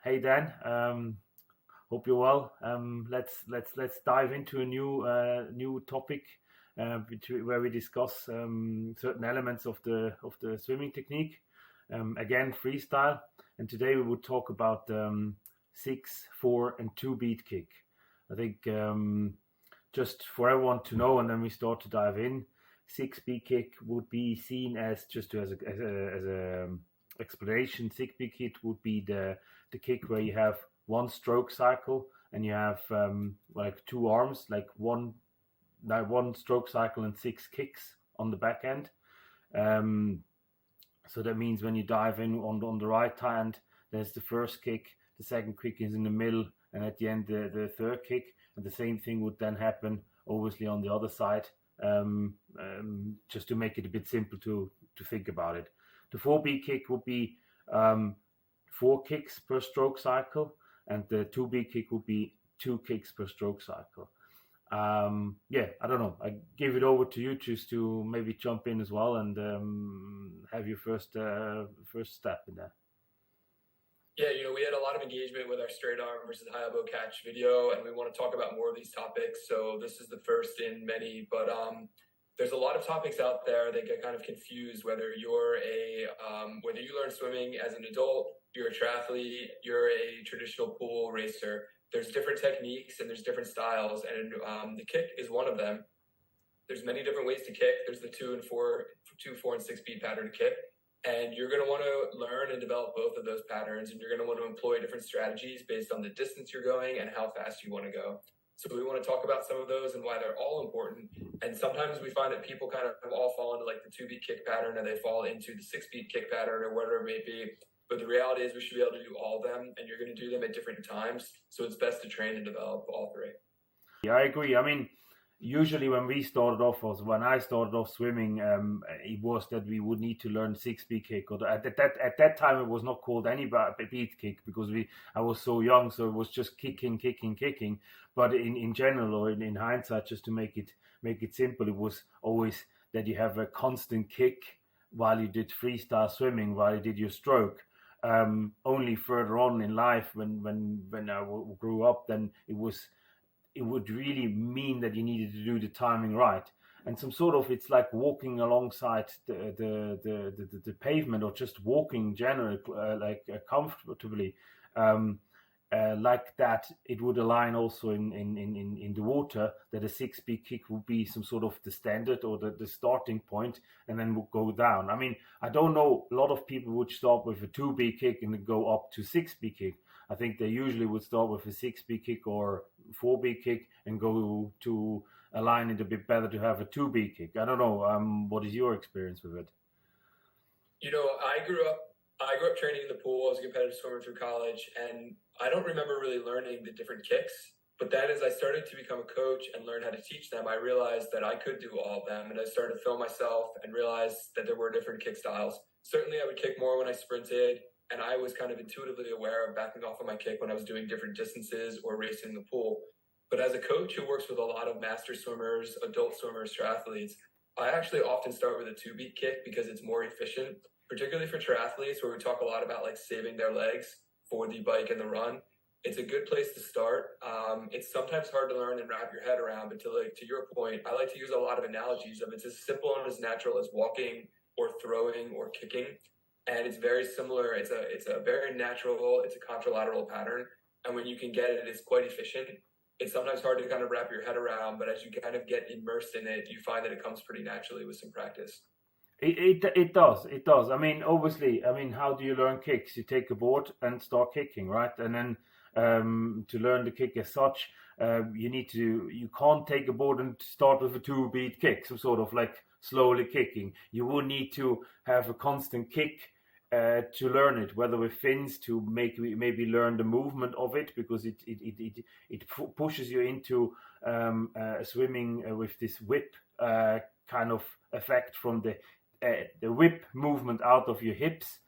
Hey Dan, hope you're well. Let's dive into a new topic where we discuss certain elements of the swimming technique. Again, freestyle. And today we will talk about 6, 4, and 2 beat kick. I think just for everyone to know, and then we start to dive in. 6 beat kick would be seen as just as a explanation. 6 beat kick would be the kick where you have one stroke cycle and you have like two arms, like one stroke cycle and 6 kicks on the back end. So that means when you dive in on the right hand, there's the first kick, the second kick is in the middle, and at the end the third kick. And the same thing would then happen, obviously, on the other side, just to make it a bit simple to think about it. The 4B kick would be 4 kicks per stroke cycle, and the 2B kick would be 2 kicks per stroke cycle. I don't know. I give it over to you just to maybe jump in as well and have your first step in there. Yeah, we had a lot of engagement with our straight arm versus high elbow catch video, and we want to talk about more of these topics. So this is the first in many, but there's a lot of topics out there that get kind of confused, whether whether you learn swimming as an adult, you're a triathlete, you're a traditional pool racer. There's different techniques and there's different styles, and the kick is one of them. There's many different ways to kick. There's the 2, 4, and 6 beat pattern to kick. And you're going to want to learn and develop both of those patterns, and you're going to want to employ different strategies based on the distance you're going and how fast you want to go. So we want to talk about some of those and why they're all important. And sometimes we find that people kind of all fall into like the 2 beat kick pattern, and they fall into the 6 beat kick pattern or whatever it may be. But the reality is we should be able to do all of them, and you're going to do them at different times. So it's best to train and develop all 3. Yeah, I agree. I mean, usually when I started off swimming, it was that we would need to learn 6 beat kick, or at that time it was not called any beat kick because I was so young, so it was just kicking. But in general, or in hindsight, just to make it simple, it was always that you have a constant kick while you did freestyle swimming, while you did your stroke. Only further on in life, when I grew up, then it would really mean that you needed to do the timing right, and some sort of, it's like walking alongside the pavement, or just walking generally, comfortably, like that. It would align also in the water, that a 6 beat kick would be some sort of the standard or the starting point, and then would go down. I mean, I don't know, a lot of people would start with a 2 beat kick and go up to 6 beat kick. I think they usually would start with a 6 beat kick or 4 beat kick and go to align it a bit better to have a 2 beat kick. I don't know. What is your experience with it? I grew up training in the pool. I was a competitive swimmer through college, and I don't remember really learning the different kicks. But then as I started to become a coach and learn how to teach them, I realized that I could do all of them. And I started to film myself and realized that there were different kick styles. Certainly I would kick more when I sprinted, and I was kind of intuitively aware of backing off of my kick when I was doing different distances or racing in the pool. But as a coach who works with a lot of master swimmers, adult swimmers, triathletes, I actually often start with a 2 beat kick because it's more efficient, particularly for triathletes, where we talk a lot about like saving their legs for the bike and the run. It's a good place to start. It's sometimes hard to learn and wrap your head around, but to your point, I like to use a lot of analogies of it's as simple and as natural as walking or throwing or kicking. And it's very similar. It's a very natural, it's a contralateral pattern. And when you can get it, it's quite efficient. It's sometimes hard to kind of wrap your head around, but as you kind of get immersed in it, you find that it comes pretty naturally with some practice. It does. I mean, obviously, how do you learn kicks? You take a board and start kicking, right? And then to learn the kick as such, you can't take a board and start with a 2 beat kick, some sort of like slowly kicking. You would need to have a constant kick to learn it, whether with fins to maybe learn the movement of it, because it pushes you into swimming with this whip kind of effect from the whip movement out of your hips,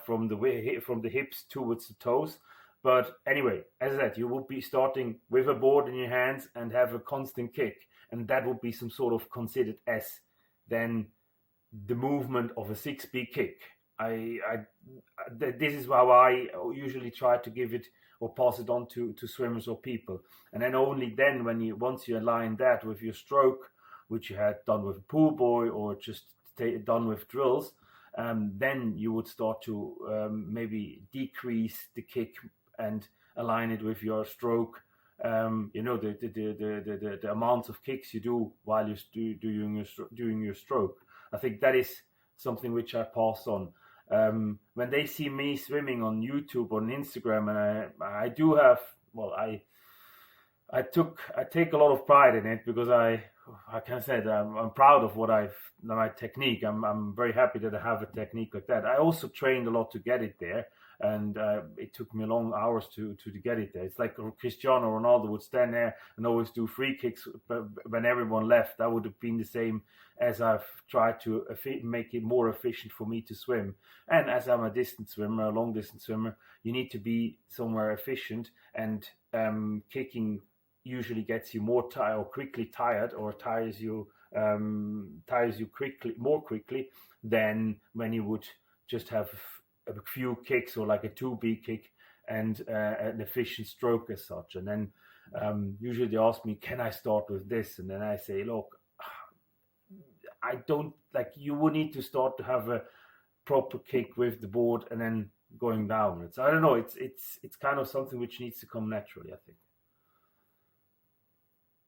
from the hips towards the toes. But anyway, as I said, you would be starting with a board in your hands and have a constant kick, and that would be some sort of considered as then the movement of a 6 beat kick. this is how I usually try to give it or pass it on to swimmers or people. And then only then, once you align that with your stroke, which you had done with a pool boy or just done with drills, then you would start to maybe decrease the kick and align it with your stroke. The amounts of kicks you do while you're doing your stroke. I think that is something which I pass on. When they see me swimming on YouTube or on Instagram, and I do have, well, I take a lot of pride in it, because I can say that I'm proud of my technique. I'm very happy that I have a technique like that. I also trained a lot to get it there, and it took me long hours to get it there. It's like Cristiano Ronaldo would stand there and always do free kicks, but when everyone left, that would have been the same as I've tried to make it more efficient for me to swim. And as I'm a distance swimmer, a long distance swimmer, you need to be somewhere efficient, and kicking usually gets you more tired or quickly tired, or tires you more quickly than when you would just have a few kicks, or like a 2B kick and an efficient stroke as such. And then usually they ask me, can I start with this? And then I say, look, I don't, like, you would need to start to have a proper kick with the board and then going downwards. I don't know, it's kind of something which needs to come naturally, I think.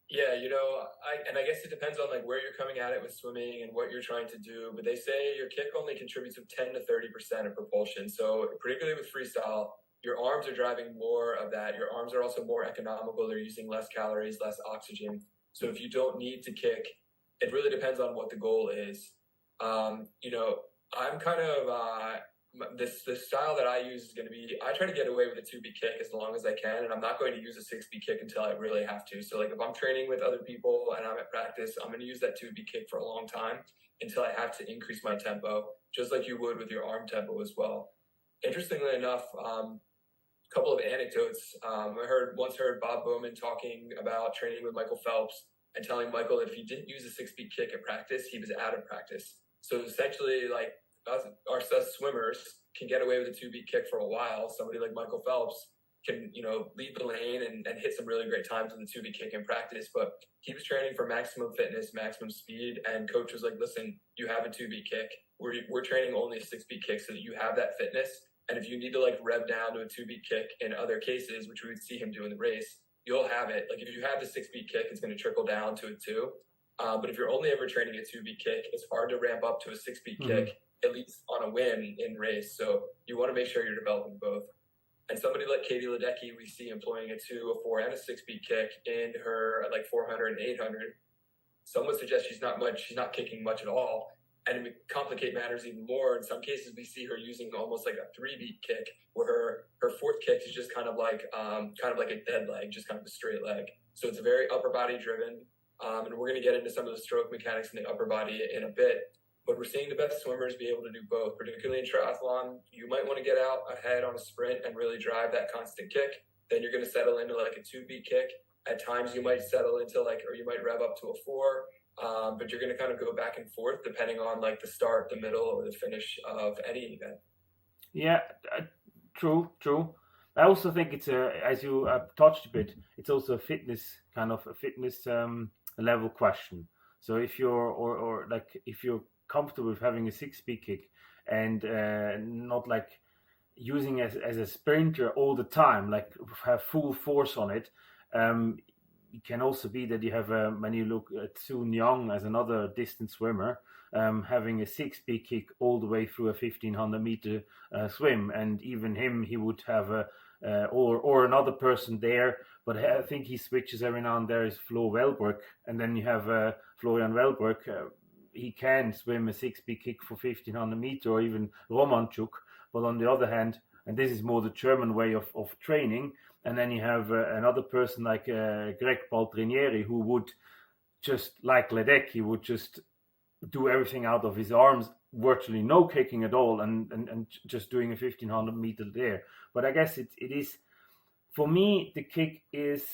Yeah, I guess it depends on like where you're coming at it with swimming and what you're trying to do. But they say your kick only contributes with 10 to 30% of propulsion. So particularly with freestyle, your arms are driving more of that. Your arms are also more economical. They're using less calories, less oxygen. So if you don't need to kick, it really depends on what the goal is. I'm kind of the style that I use is going to be, I try to get away with a 2B kick as long as I can, and I'm not going to use a 6B kick until I really have to. So like if I'm training with other people and I'm at practice, I'm going to use that 2B kick for a long time until I have to increase my tempo, just like you would with your arm tempo as well. Interestingly enough, a couple of anecdotes. I once heard Bob Bowman talking about training with Michael Phelps and telling Michael that if he didn't use a 6B kick at practice, he was out of practice. So essentially, like, us swimmers can get away with a 2B kick for a while. Somebody like Michael Phelps can, lead the lane and hit some really great times with a 2B kick in practice. But he was training for maximum fitness, maximum speed, and coach was like, listen, you have a 2B kick. We're training only a 6B kick so that you have that fitness. And if you need to like rev down to a 2B kick in other cases, which we would see him do in the race, you'll have it. Like if you have the 6B kick, it's going to trickle down to a 2. But if you're only ever training a 2B kick, it's hard to ramp up to a 6B kick, at least on a whim in race. So you want to make sure you're developing both. And somebody like Katie Ledecky, we see employing a 2, a 4, and a 6B kick in her like 400 and 800. Some would suggest she's not kicking much at all. And it would complicate matters even more. In some cases, we see her using almost like a 3-beat kick, where her fourth kick is just kind of like a dead leg, just kind of a straight leg. So it's very upper body driven. And we're going to get into some of the stroke mechanics in the upper body in a bit. But we're seeing the best swimmers be able to do both, particularly in triathlon. You might want to get out ahead on a sprint and really drive that constant kick. Then you're going to settle into like a 2-beat kick. At times you might settle into or you might rev up to a 4. But you're going to kind of go back and forth depending on like the start, the middle, or the finish of any event. Yeah, true. I also think it's as you touched a bit, it's also a fitness level question. So if you're if you're comfortable with having a 6B kick and not like using it as a sprinter all the time, like have full force on it. It can also be that you have, when you look at Soon Young as another distance swimmer, having a 6B kick all the way through a 1500 meter swim, and even him, he would have or another person there, but I think he switches every now and there is Flo Welberg, and then you have Florian Welberg. He can swim a 6B kick for 1500 meter, or even Romanchuk, but on the other hand, and this is more the German way of training. And then you have another person like Greg Paltrinieri, who would just, like Ledecky, would just do everything out of his arms, virtually no kicking at all, and just doing a 1500 meter there. But I guess it is, for me, the kick is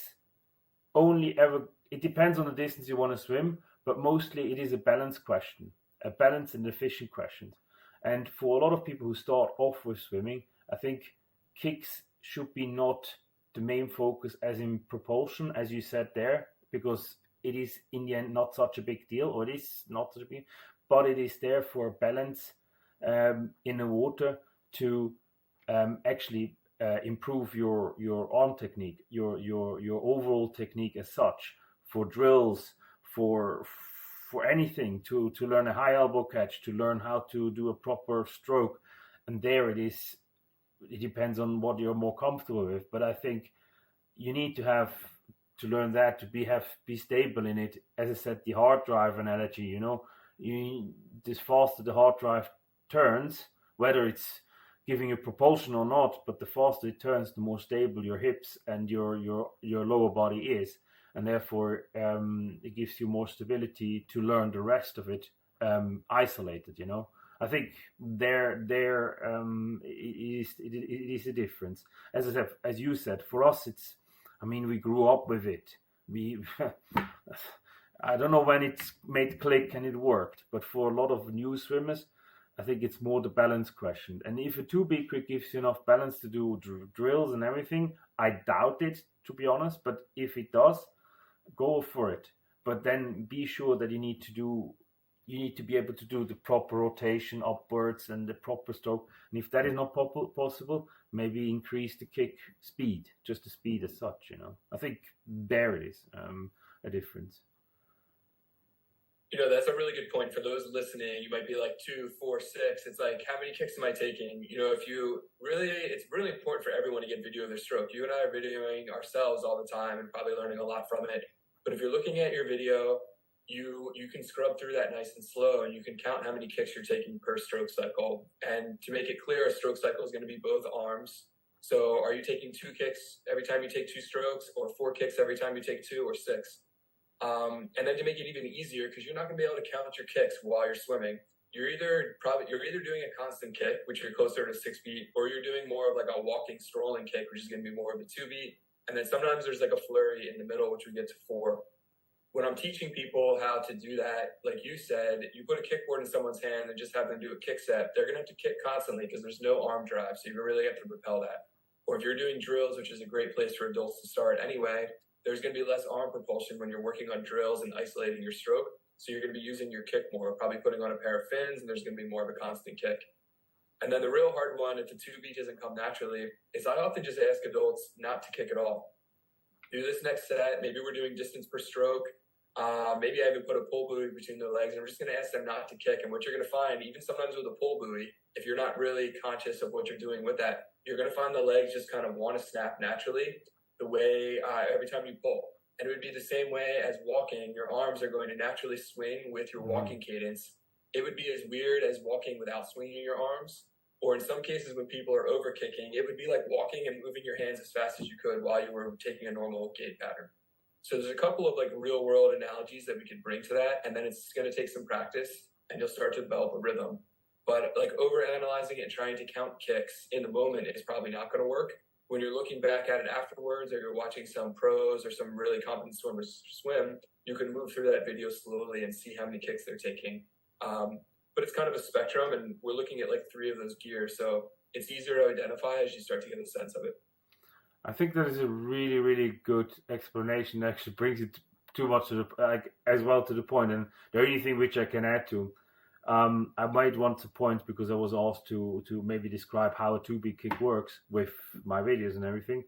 only ever, it depends on the distance you want to swim, but mostly it is a balance question, a balance and efficient question. And for a lot of people who start off with swimming, I think kicks should be not the main focus as in propulsion, as you said there, because it is in the end not such a big deal, or it is not such a big, but it is there for balance in the water to actually improve your arm technique, your overall technique as such, for drills, for anything, to learn a high elbow catch, to learn how to do a proper stroke. And there it depends on what you're more comfortable with. But I think you need to learn that to be stable in it. As I said, the hard drive analogy, this faster the hard drive turns, whether it's giving you propulsion or not, but the faster it turns, the more stable your hips and your lower body is, and therefore it gives you more stability to learn the rest of it isolated. I think it is a difference. As I said, as you said, for us we grew up with it. I don't know when it's made click and it worked, but for a lot of new swimmers, I think it's more the balance question. And if a 2B quick gives you enough balance to do drills and everything, I doubt it, to be honest. But if it does, go for it. But then be sure that you need to be able to do the proper rotation upwards and the proper stroke. And if that is not possible, maybe increase the kick speed, just the speed as such. I think there it is a difference. That's a really good point. For those listening, you might be like 2, 4, 6. It's like, how many kicks am I taking? It's really important for everyone to get video of their stroke. You and I are videoing ourselves all the time and probably learning a lot from it. But if you're looking at your video, you can scrub through that nice and slow, and you can count how many kicks you're taking per stroke cycle. And to make it clear, a stroke cycle is going to be both arms. So are you taking 2 kicks every time you take 2 strokes, or 4 kicks every time you take 2, or 6? And then to make it even easier, because you're not going to be able to count your kicks while you're swimming, you're either doing a constant kick, which you're closer to 6 beat, or you're doing more of like a walking, strolling kick, which is going to be more of a 2 beat. And then sometimes there's like a flurry in the middle, which we get to 4. When I'm teaching people how to do that, like you said, you put a kickboard in someone's hand and just have them do a kick set, they're going to have to kick constantly because there's no arm drive. So you really have to propel that. Or if you're doing drills, which is a great place for adults to start anyway, there's going to be less arm propulsion when you're working on drills and isolating your stroke. So you're going to be using your kick more, probably putting on a pair of fins, and there's going to be more of a constant kick. And then the real hard one, if the 2 beat doesn't come naturally, is I often just ask adults not to kick at all. Do this next set. Maybe we're doing distance per stroke. Maybe I even put a pull buoy between their legs, and I'm just going to ask them not to kick. And what you're going to find, even sometimes with a pull buoy, if you're not really conscious of what you're doing with that, you're going to find the legs just kind of want to snap naturally the way every time you pull. And it would be the same way as walking. Your arms are going to naturally swing with your walking cadence. It would be as weird as walking without swinging your arms. Or in some cases, when people are over kicking, it would be like walking and moving your hands as fast as you could while you were taking a normal gait pattern. So there's a couple of like real world analogies that we could bring to that. And then it's going to take some practice and you'll start to develop a rhythm. But like over analyzing it and trying to count kicks in the moment is probably not going to work. When you're looking back at it afterwards, or you're watching some pros or some really competent swimmers swim, you can move through that video slowly and see how many kicks they're taking. But it's kind of a spectrum, and we're looking at like 3 of those gears. So it's easier to identify as you start to get a sense of it. I think that is a really, really good explanation. That actually brings it too much to as well to the point. And the only thing which I can add to, I might want to point, because I was asked to maybe describe how a 2B kick works with my videos and everything.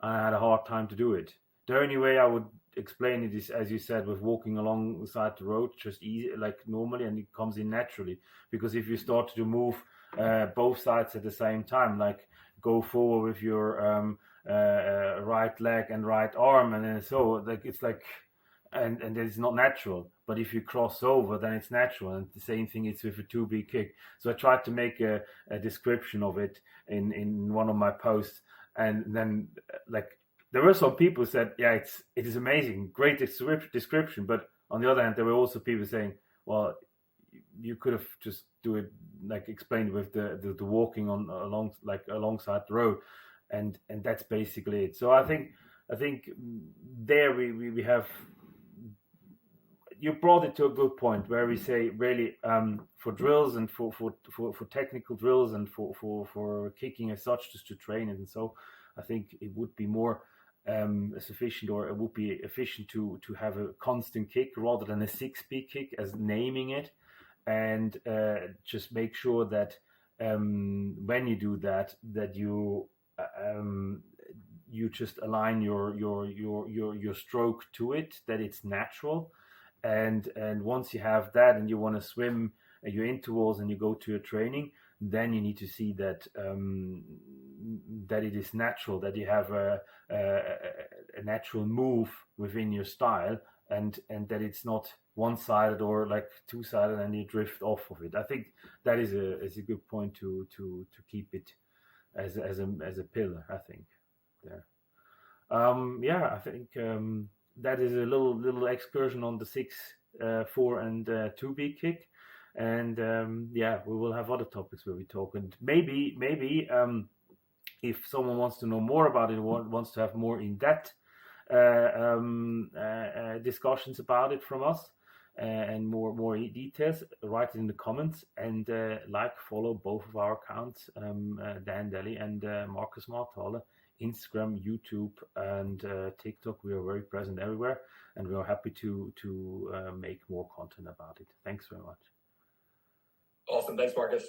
I had a hard time to do it. The only way I would explain it is, as you said, with walking alongside the road, just easy, like normally, and it comes in naturally. Because if you start to move both sides at the same time, like go forward with your right leg and right arm, and then so like it's like, and it's not natural. But if you cross over, then it's natural. And the same thing is with a 2B kick. So I tried to make a description of it in one of my posts, and then like there were some people who said, yeah, it is amazing, great description. But on the other hand, there were also people saying, well, you could have just do it like explained with the walking alongside the road, and that's basically it. So I think there we have. you brought it to a good point where we say really for drills and for technical drills and for kicking as such, just to train it. And so I think it would be more sufficient, or it would be efficient to have a constant kick rather than a 6-speed kick as naming it, and just make sure that when you do that, that you just align your stroke to it, that it's natural, and once you have that and you want to swim your intervals and you go to your training, then you need to see that that it is natural, that you have a natural move within your style, and that it's not one-sided or like two-sided and you drift off of it. I think that is a good point to keep it as a pillar, I think, there. Yeah, I think that is a little excursion on the 6, 4, and 2-beat kick, and yeah, we will have other topics where we talk, and maybe if someone wants to know more about it, wants to have more in-depth discussions about it from us, and more details, write it in the comments, and follow both of our accounts, Dan Daly and Marcus Marthaler. Instagram, YouTube, and TikTok. We are very present everywhere, and we are happy to make more content about it. Thanks very much. Awesome. Thanks, Marcus.